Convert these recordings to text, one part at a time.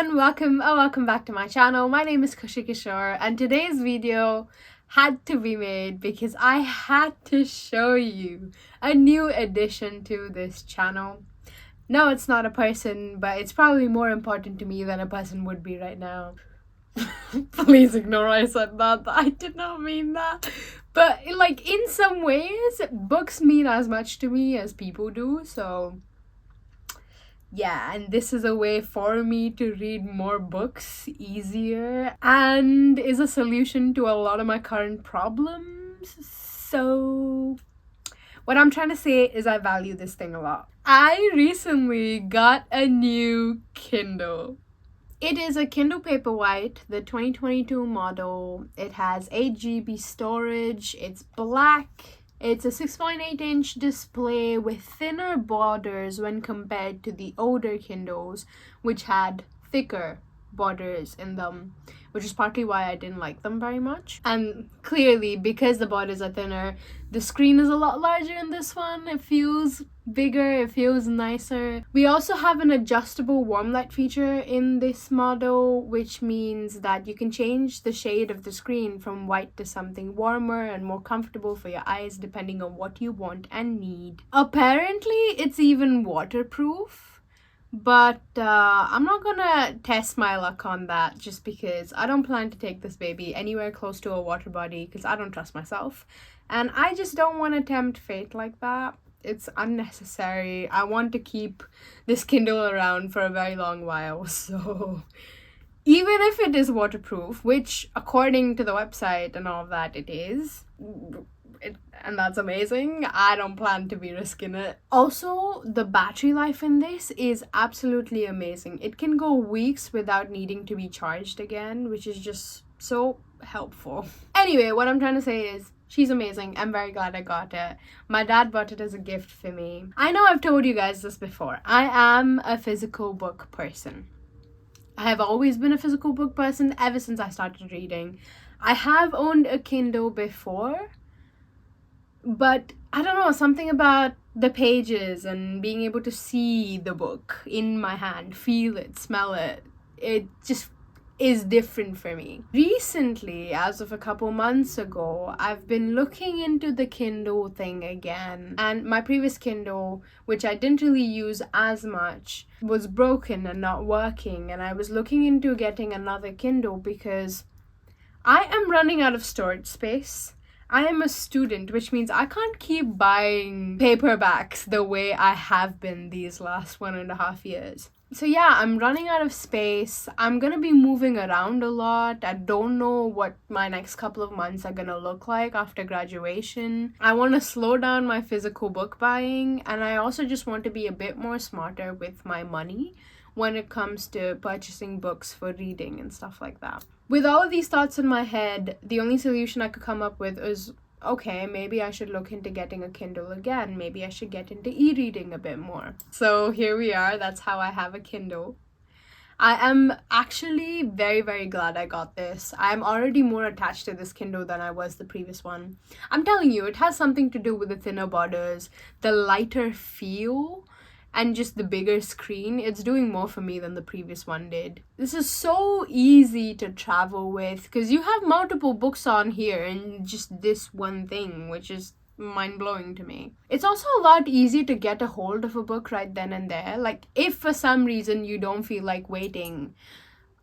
everyone, welcome back to my channel. My name is Khushi and today's video had to be made because I had to show you a new addition to this channel. No, it's not a person, but it's probably more important to me than a person would be right now. Please ignore I said that. I did not mean that. But like in some ways, books mean as much to me as people do, so yeah, and this is a way for me to read more books easier and is a solution to a lot of my current problems. So what I'm trying to say is I value this thing a lot. I recently got a new Kindle. It is a Kindle Paperwhite, the 2022 model. It has 8 GB storage. It's black. It's a 6.8-inch display with thinner borders when compared to the older Kindles, which had thicker borders in them, which is partly why I didn't like them very much. And clearly, because the borders are thinner, the screen is a lot larger in this one. It feels bigger, it feels nicer. We also have an adjustable warm light feature in this model, which means that you can change the shade of the screen from white to something warmer and more comfortable for your eyes depending on what you want and need. Apparently, it's even waterproof. But I'm not gonna test my luck on that just because I don't plan to take this baby anywhere close to a water body because I don't trust myself. And I just don't want to tempt fate like that. It's unnecessary. I want to keep this Kindle around for a very long while. So even if it is waterproof, which according to the website and all of that it is, and that's amazing, I don't plan to be risking it. Also, the battery life in this is absolutely amazing. It can go weeks without needing to be charged again, which is just so helpful. Anyway, what I'm trying to say is she's amazing. I'm very glad I got it. My dad bought it as a gift for me. I know I've told you guys this before. I am a physical book person. I have always been a physical book person ever since I started reading. I have owned a Kindle before, but I don't know, something about the pages and being able to see the book in my hand, feel it, smell it, it just is different for me. Recently, as of a couple months ago, I've been looking into the Kindle thing again, and my previous Kindle, which I didn't really use as much, was broken and not working, and I was looking into getting another Kindle because I am running out of storage space. I am a student, which means I can't keep buying paperbacks the way I have been these last 1.5 years. So yeah, I'm running out of space. I'm gonna be moving around a lot. I don't know what my next couple of months are gonna look like after graduation. I want to slow down my physical book buying, and I also just want to be a bit more smarter with my money when it comes to purchasing books for reading and stuff like that. With all of these thoughts in my head, the only solution I could come up with is, okay, maybe I should look into getting a Kindle again. Maybe I should get into e-reading a bit more. So here we are. That's how I have a Kindle. I am actually very, very glad I got this. I'm already more attached to this Kindle than I was the previous one. I'm telling you, it has something to do with the thinner borders, the lighter feel, and just the bigger screen. It's doing more for me than the previous one did. This is so easy to travel with because you have multiple books on here and just this one thing, which is mind-blowing to me. It's also a lot easier to get a hold of a book right then and there. Like if for some reason you don't feel like waiting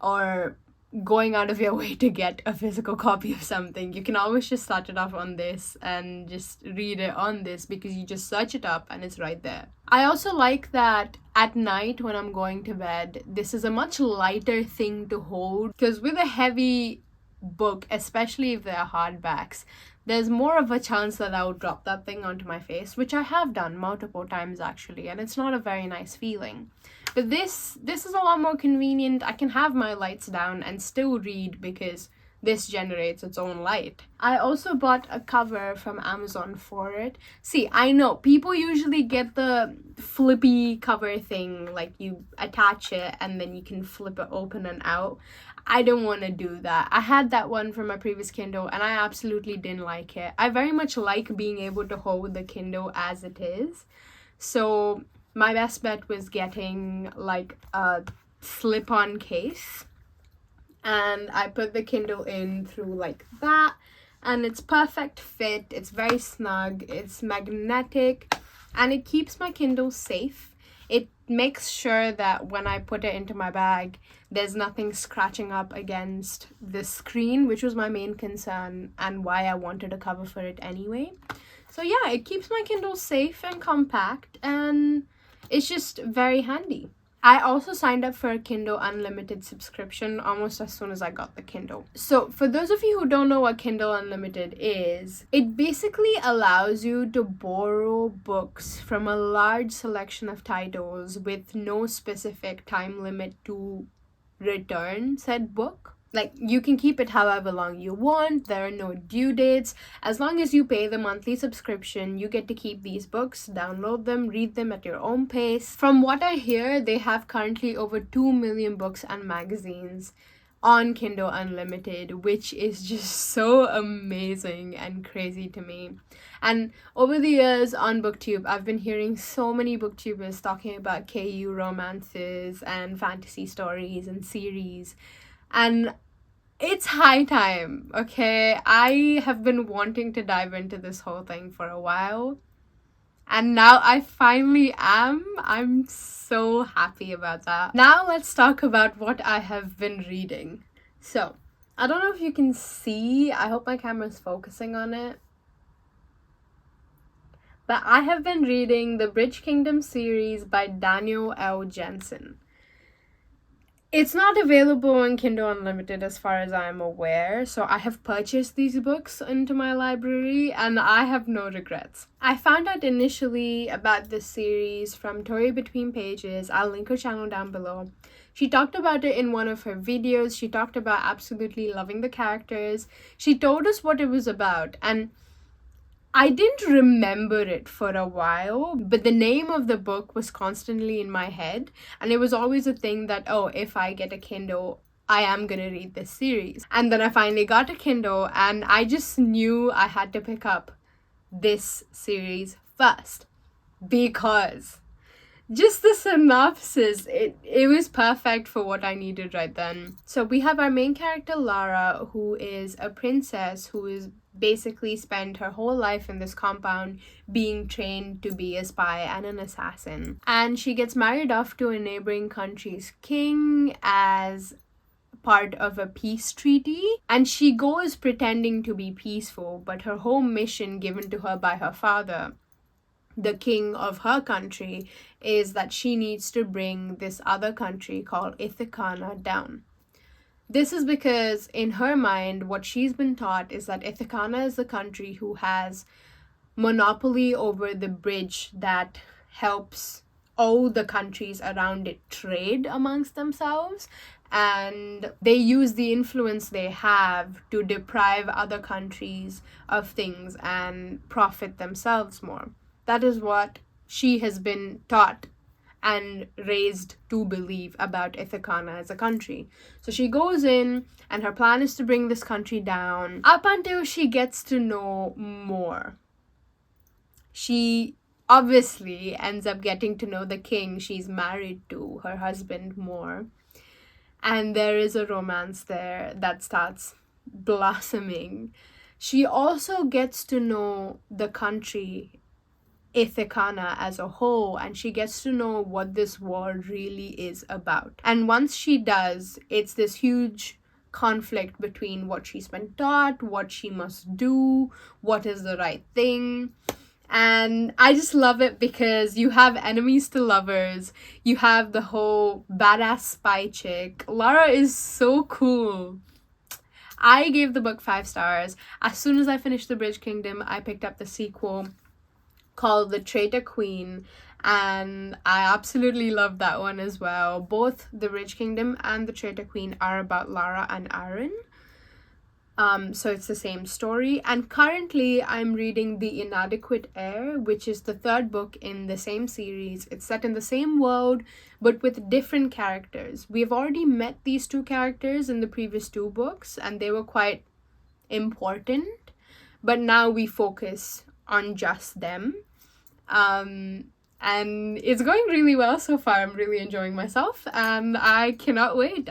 or going out of your way to get a physical copy of something, you can always just start it off on this and just read it on this because you just search it up and it's right there. I also like that at night when I'm going to bed, this is a much lighter thing to hold because with a heavy book, especially if they're hardbacks, there's more of a chance that I would drop that thing onto my face, which I have done multiple times actually, and it's not a very nice feeling. But this is a lot more convenient. I can have my lights down and still read because this generates its own light. I also bought a cover from Amazon for it. See, I know people usually get the flippy cover thing, like you attach it and then you can flip it open and out. I don't want to do that. I had that one from my previous Kindle and I absolutely didn't like it. I very much like being able to hold the Kindle as it is. So my best bet was getting like a slip-on case, and I put the Kindle in through like that, and it's perfect fit. It's very snug, it's magnetic, and it keeps my Kindle safe. It makes sure that when I put it into my bag, there's nothing scratching up against the screen, which was my main concern and why I wanted a cover for it anyway. So yeah, it keeps my Kindle safe and compact, and it's just very handy. I also signed up for a Kindle Unlimited subscription almost as soon as I got the Kindle. So for those of you who don't know what Kindle Unlimited is, it basically allows you to borrow books from a large selection of titles with no specific time limit to return said book. Like, you can keep it however long you want. There are no due dates. As long as you pay the monthly subscription, you get to keep these books, download them, read them at your own pace. From what I hear, they have currently over 2 million books and magazines on Kindle Unlimited, which is just so amazing and crazy to me. And over the years on BookTube, I've been hearing so many booktubers talking about KU romances and fantasy stories and series. And it's high time, okay? I have been wanting to dive into this whole thing for a while, and now I finally am. I'm so happy about that. Now let's talk about what I have been reading. So, I don't know if you can see, I hope my camera's focusing on it, but I have been reading the Bridge Kingdom series by Daniel L. Jensen. It's not available on Kindle Unlimited as far as I am aware, so I have purchased these books into my library and I have no regrets. I found out initially about this series from Tori Between Pages. I'll link her channel down below. She talked about it in one of her videos. She talked about absolutely loving the characters. She told us what it was about, and I didn't remember it for a while, but the name of the book was constantly in my head, and it was always a thing that, oh, if I get a Kindle, I am gonna read this series. And then I finally got a Kindle, and I just knew I had to pick up this series first, because just the synopsis, it was perfect for what I needed right then. So we have our main character, Lara, who is a princess who is basically spent her whole life in this compound being trained to be a spy and an assassin. And she gets married off to a neighboring country's king as part of a peace treaty, and she goes pretending to be peaceful, but her whole mission given to her by her father, the king of her country, is that she needs to bring this other country called Ithaca down. This is because in her mind, what she's been taught is that Ithaca is the country who has monopoly over the bridge that helps all the countries around it trade amongst themselves, and they use the influence they have to deprive other countries of things and profit themselves more. That is what she has been taught and raised to believe about Ithaca as a country. So she goes in, and her plan is to bring this country down up until she gets to know more. She obviously ends up getting to know the king she's married to, her husband, more. And there is a romance there that starts blossoming. She also gets to know the country Ithaca as a whole, and she gets to know what this war really is about. And once she does, it's this huge conflict between what she's been taught, what she must do, what is the right thing. And I just love it because you have enemies to lovers, you have the whole badass spy chick. Lara is so cool. I gave the book 5 stars. As soon as I finished The Bridge Kingdom, I picked up the sequel called The Traitor Queen, and I absolutely love that one as well. Both The Bridge Kingdom and The Traitor Queen are about Lara and Aaron. So it's the same story. And currently I'm reading The Inadequate Heir, which is the 3rd book in the same series. It's set in the same world, but with different characters. We've already met these 2 characters in the previous 2 books, and they were quite important, but now we focus on just them. and it's going really well so far. I'm really enjoying myself, and I cannot wait.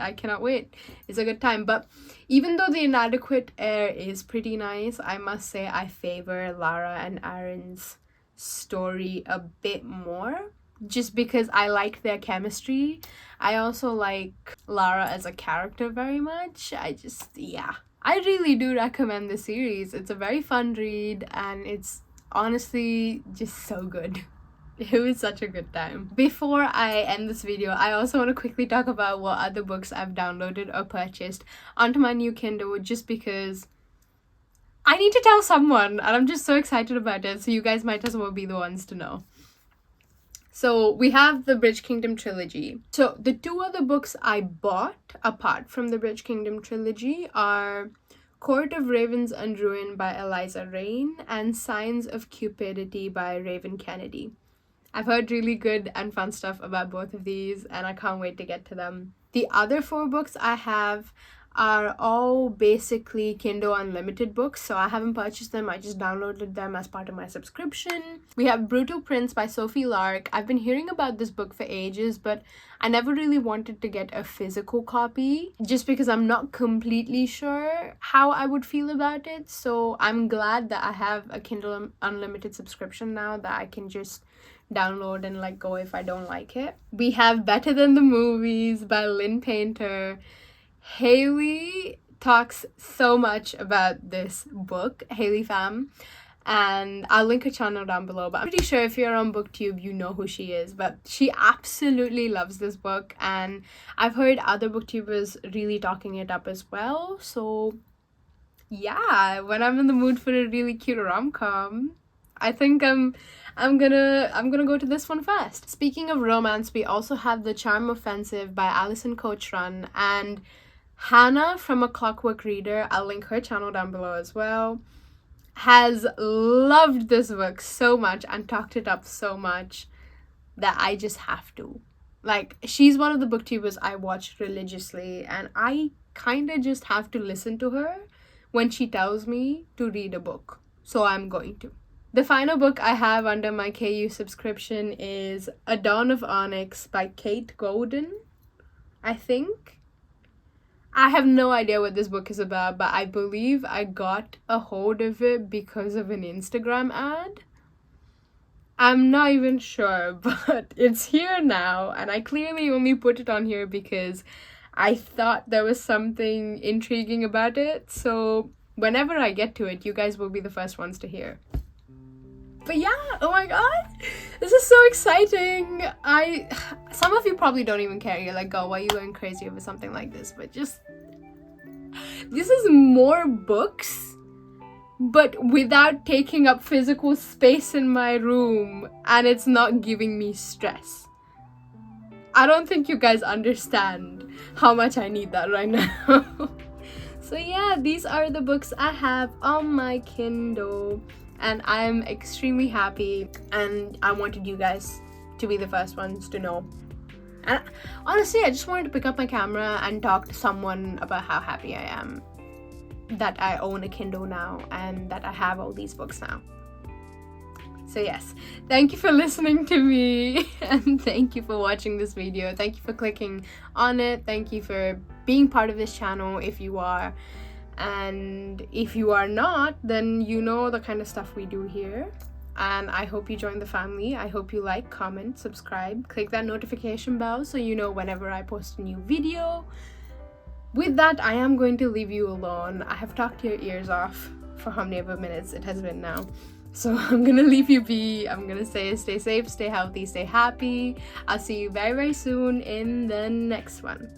It's a good time. But even though The Inadequate Heir is pretty nice, I must say I favor Lara and Aaron's story a bit more, just because I like their chemistry. I also like Lara as a character very much. I really do recommend the series. It's a very fun read, and it's honestly just so good. It was such a good time. Before I end this video, I also want to quickly talk about what other books I've downloaded or purchased onto my new Kindle, just because I need to tell someone, and I'm just so excited about it, so you guys might as well be the ones to know. So we have the Bridge Kingdom trilogy. So the two other books I bought apart from the Bridge Kingdom trilogy are Court of Ravens and Ruin by Eliza Rein and Signs of Cupidity by Raven Kennedy. I've heard really good and fun stuff about both of these, and I can't wait to get to them. The other 4 books I have are all basically Kindle Unlimited books, so I haven't purchased them. I just downloaded them as part of my subscription. We have Brutal Prince by Sophie Lark. I've been hearing about this book for ages, but I never really wanted to get a physical copy just because I'm not completely sure how I would feel about it. So I'm glad that I have a Kindle Unlimited subscription now that I can just download and let go if I don't like it. We have Better Than the Movies by Lynn Painter. Haley talks so much about this book, Haley Pham, and I'll link her channel down below, but I'm pretty sure if you're on BookTube you know who she is. But she absolutely loves this book, and I've heard other booktubers really talking it up as well. So yeah, when I'm in the mood for a really cute rom-com, I think I'm gonna go to this one first. Speaking of romance, we also have The Charm Offensive by Alison Coachran, and Hannah from A Clockwork Reader, I'll link her channel down below as well, has loved this book so much and talked it up so much that I just have to. Like, she's one of the booktubers I watch religiously, and I kind of just have to listen to her when she tells me to read a book. So I'm going to. The final book I have under my KU subscription is A Dawn of Onyx by Kate Golden, I think. I have no idea what this book is about, but I believe I got a hold of it because of an Instagram ad. I'm not even sure, but it's here now, and I clearly only put it on here because I thought there was something intriguing about it. So whenever I get to it, you guys will be the first ones to hear. But yeah, oh my god, this is so exciting. Some of you probably don't even care. You're like, oh, why are you going crazy over something like this? But just, this is more books, but without taking up physical space in my room, and it's not giving me stress. I don't think you guys understand how much I need that right now. So yeah, these are the books I have on my Kindle, and I'm extremely happy, and I wanted you guys to be the first ones to know. And honestly, I just wanted to pick up my camera and talk to someone about how happy I am that I own a Kindle now and that I have all these books now. So yes, thank you for listening to me, and thank you for watching this video. Thank you for clicking on it. Thank you for being part of this channel if you are. And if you are not, then you know the kind of stuff we do here, and I hope you join the family. I hope you like, comment, subscribe, click that notification bell so you know whenever I post a new video. With that, I am going to leave you alone. I have talked your ears off for how many minutes it has been now, so I'm gonna leave you be. I'm gonna say stay safe, stay healthy, stay happy. I'll see you very, very soon in the next one.